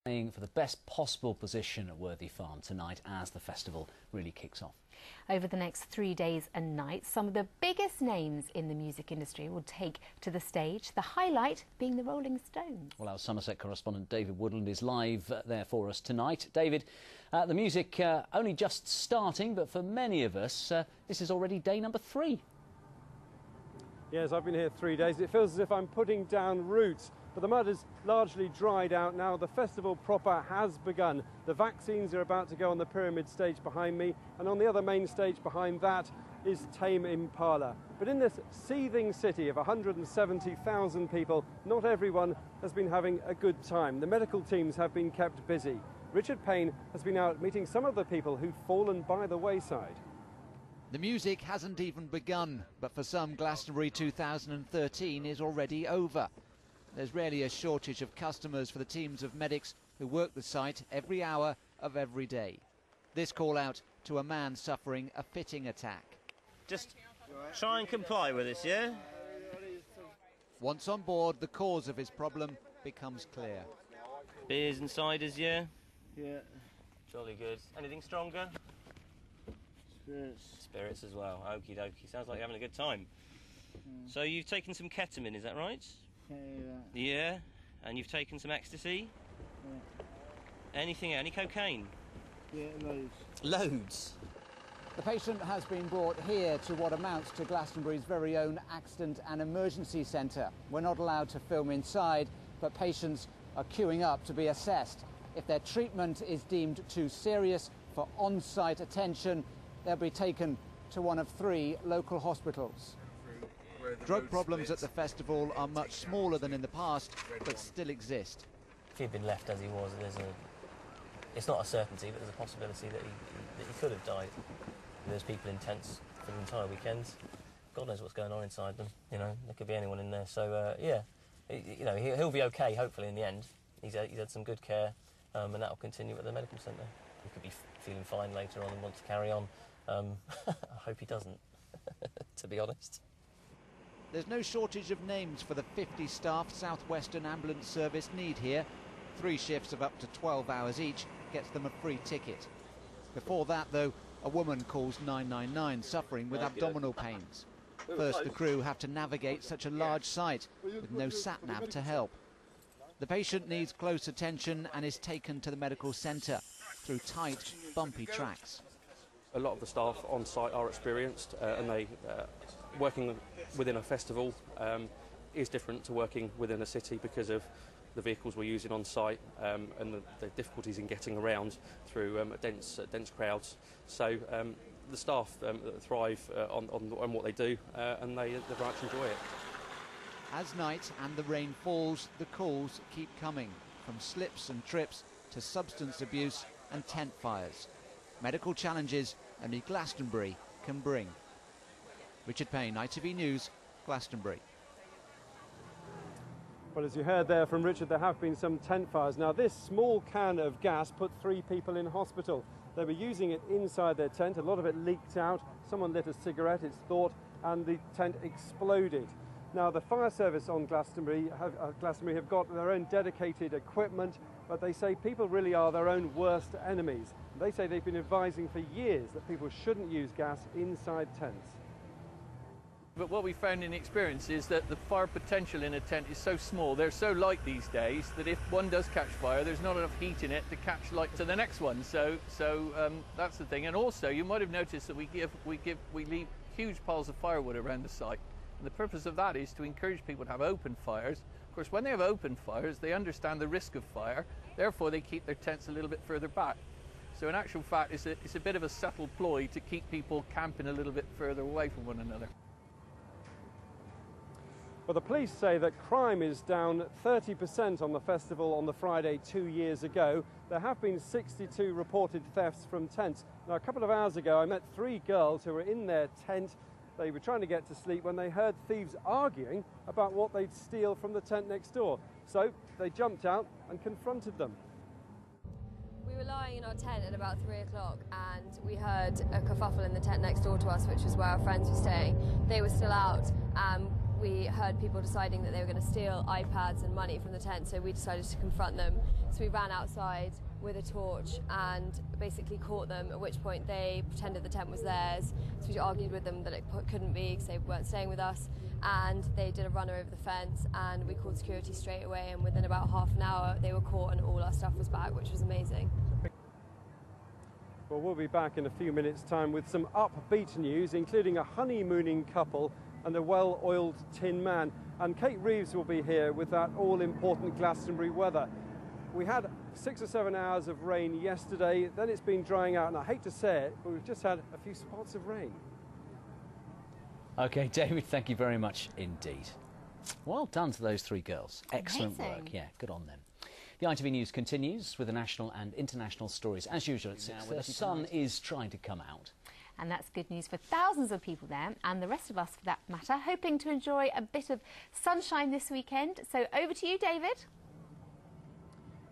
Playing for the best possible position at Worthy Farm tonight as the festival really kicks off. Over the next 3 days and nights, some of the biggest names in the music industry will take to the stage, the highlight being the Rolling Stones. Well, our Somerset correspondent David Woodland is live there for us tonight. David, the music only just starting, but for many of us, this is already day number 3. Yes, I've been here 3 days. It feels as if I'm putting down roots. But the mud has largely dried out now. The festival proper has begun. The vaccines are about to go on the pyramid stage behind me, and on the other main stage behind that is Tame Impala. But in this seething city of 170,000 people, not everyone has been having a good time. The medical teams have been kept busy. Richard Payne has been out meeting some of the people who've fallen by the wayside. The music hasn't even begun, but for some, Glastonbury 2013 is already over. There's rarely a shortage of customers for the teams of medics who work the site every hour of every day. This call out to a man suffering a fitting attack. Just try and comply with this, yeah? Once on board, the cause of his problem becomes clear. Beers and ciders, yeah? Yeah. Jolly good. Anything stronger? Spirits. Spirits as well. Okie dokie. Sounds like you're having a good time. So you've taken some ketamine, is that right? Yeah, and you've taken some ecstasy? Yeah. Anything, any cocaine? Yeah, loads. Loads? The patient has been brought here to what amounts to Glastonbury's very own accident and emergency centre. We're not allowed to film inside, but patients are queuing up to be assessed. If their treatment is deemed too serious for on-site attention, they'll be taken to one of 3 local hospitals. Drug problems at the festival are much smaller than in the past, but still exist. If he'd been left as he was, it's not a certainty, but there's a possibility that he could have died. There's people in tents for the entire weekend. God knows what's going on inside them. You know, there could be anyone in there. So yeah, you know, he'll be okay. Hopefully, in the end, he's had some good care, and that'll continue at the medical centre. He could be feeling fine later on and want to carry on. I hope he doesn't, to be honest. There's no shortage of names for the 50 staff South Western Ambulance Service need here. 3 shifts of up to 12 hours each gets them a free ticket. Before that, though, a woman calls 999 suffering with abdominal pains. First, the crew have to navigate such a large site with no sat-nav to help. The patient needs close attention and is taken to the medical centre through tight, bumpy tracks. A lot of the staff on site are experienced and they working within a festival is different to working within a city because of the vehicles we're using on site and the difficulties in getting around through dense crowds. So the staff thrive on what they do and they very much enjoy it. As night and the rain falls, the calls keep coming, from slips and trips to substance abuse and tent fires. Medical challenges only Glastonbury can bring. Richard Payne, ITV News, Glastonbury. Well, as you heard there from Richard, there have been some tent fires. Now, this small can of gas put 3 people in hospital. They were using it inside their tent. A lot of it leaked out. Someone lit a cigarette, it's thought, and the tent exploded. Now, the fire service on Glastonbury have got their own dedicated equipment, but they say people really are their own worst enemies. They say they've been advising for years that people shouldn't use gas inside tents. But what we found in experience is that the fire potential in a tent is so small, they're so light these days, that if one does catch fire, there's not enough heat in it to catch light to the next one. So that's the thing. And also, you might have noticed that we leave huge piles of firewood around the site. And the purpose of that is to encourage people to have open fires. Of course, when they have open fires, they understand the risk of fire. Therefore, they keep their tents a little bit further back. So in actual fact, it's a bit of a subtle ploy to keep people camping a little bit further away from one another. Well, the police say that crime is down 30% on the festival on the Friday 2 years ago. There have been 62 reported thefts from tents. Now, a couple of hours ago, I met 3 girls who were in their tent. They were trying to get to sleep when they heard thieves arguing about what they'd steal from the tent next door. So they jumped out and confronted them. We were lying in our tent at about 3 o'clock and we heard a kerfuffle in the tent next door to us, which was where our friends were staying. They were still out. we heard people deciding that they were going to steal iPads and money from the tent, so we decided to confront them. So we ran outside with a torch and basically caught them, at which point they pretended the tent was theirs. So we argued with them that it couldn't be because they weren't staying with us, and they did a runner over the fence, and we called security straight away, and within about half an hour they were caught and all our stuff was back, which was amazing. Well, we'll be back in a few minutes' time with some upbeat news, including a honeymooning couple and a well-oiled tin man. And Kate Reeves will be here with that all-important Glastonbury weather. We had 6 or 7 hours of rain yesterday, then it's been drying out, and I hate to say it, but we've just had a few spots of rain. OK, David, thank you very much indeed. Well done to those 3 girls. Excellent work. Yeah, good on them. The ITV News continues with the national and international stories. As usual at 6, the sun is trying to come out. And that's good news for thousands of people there, and the rest of us for that matter, hoping to enjoy a bit of sunshine this weekend. So over to you, David.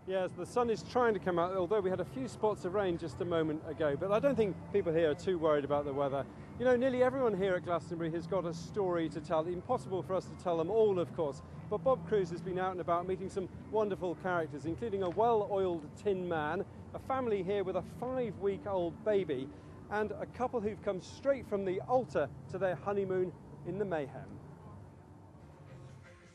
Yes, the sun is trying to come out, although we had a few spots of rain just a moment ago. But I don't think people here are too worried about the weather. You know, nearly everyone here at Glastonbury has got a story to tell. Impossible for us to tell them all, of course. But Bob Cruz has been out and about meeting some wonderful characters, including a well-oiled tin man, a family here with a 5-week-old baby, and a couple who've come straight from the altar to their honeymoon in the mayhem.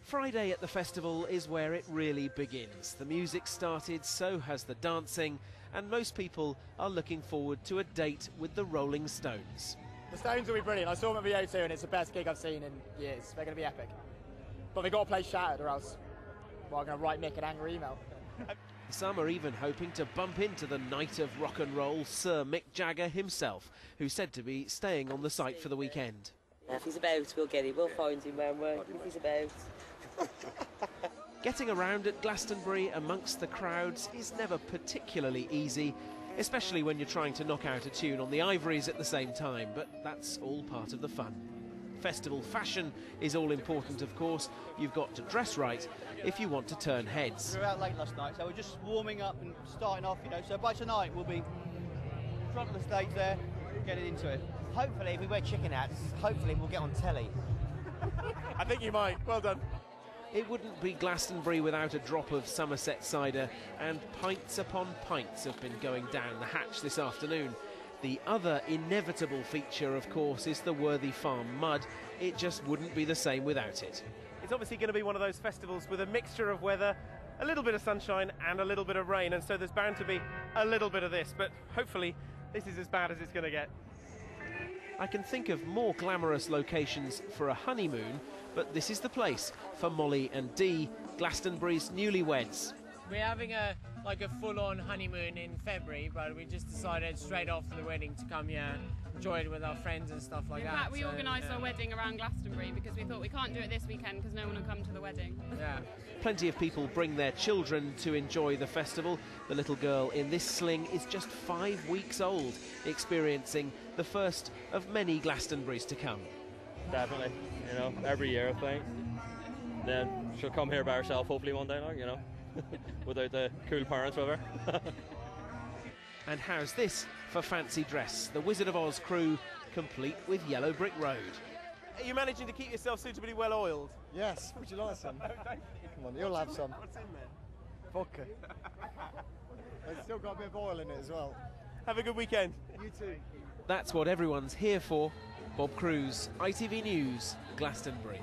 Friday at the festival is where it really begins. The music started, so has the dancing, and most people are looking forward to a date with the Rolling Stones. The Stones will be brilliant. I saw them at the O2 and it's the best gig I've seen in years. They're going to be epic. But they've got to play Shattered or else, well, I'm going to write Mick an angry email. Some are even hoping to bump into the knight of rock and roll, Sir Mick Jagger himself, who's said to be staying on the site for the weekend. If he's about, we'll get him. We'll find him where we're. If he's about. Getting around at Glastonbury amongst the crowds is never particularly easy, especially when you're trying to knock out a tune on the ivories at the same time, but that's all part of the fun. Festival fashion is all important, of course. You've got to dress right if you want to turn heads. We were out late last night, so we're just warming up and starting off, you know, so by tonight we'll be in front of the stage there, getting into it. Hopefully, if we wear chicken hats, hopefully we'll get on telly. I think you might. Well done. It wouldn't be Glastonbury without a drop of Somerset cider, and pints upon pints have been going down the hatch this afternoon. The other inevitable feature, of course, is the Worthy Farm mud. It just wouldn't be the same without it. It's obviously going to be one of those festivals with a mixture of weather, a little bit of sunshine and a little bit of rain, and so there's bound to be a little bit of this, but hopefully this is as bad as it's going to get. I can think of more glamorous locations for a honeymoon, but this is the place for Molly and Dee, Glastonbury's newlyweds. We're having a full-on honeymoon in February, but we just decided straight after the wedding to come here, enjoy it with our friends and stuff like that. In fact, we organised our wedding around Glastonbury because we thought we can't do it this weekend because no one will come to the wedding. Yeah. Plenty of people bring their children to enjoy the festival. The little girl in this sling is just 5 weeks old, experiencing the first of many Glastonburys to come. Definitely, you know, every year I think. Then she'll come here by herself hopefully one day, like, you know, without the cool parents with her. And how's this for fancy dress? The Wizard of Oz crew, complete with Yellow Brick Road. Are you managing to keep yourself suitably well oiled? Yes, would you like some? No, thank you. Come on, you'll have some. What's in there? Vodka. It's still got a bit of oil in it as well. Have a good weekend. You too. That's what everyone's here for. Bob Cruz, ITV News, Glastonbury.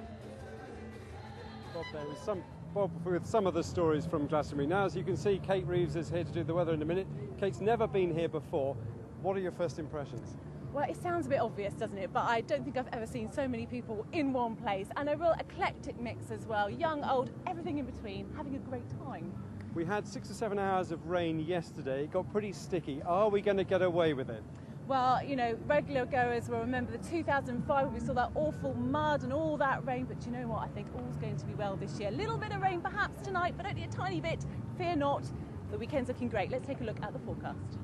Bob with some of the stories from Glastonbury. Now, as you can see, Kate Reeves is here to do the weather in a minute. Kate's never been here before. What are your first impressions? Well, it sounds a bit obvious, doesn't it? But I don't think I've ever seen so many people in one place, and a real eclectic mix as well. Young, old, everything in between, having a great time. We had 6 or 7 hours of rain yesterday. It got pretty sticky. Are we going to get away with it? Well, you know, regular goers will remember the 2005 when we saw that awful mud and all that rain, but you know what? I think all's going to be well this year. A little bit of rain perhaps tonight, but only a tiny bit. Fear not. The weekend's looking great. Let's take a look at the forecast.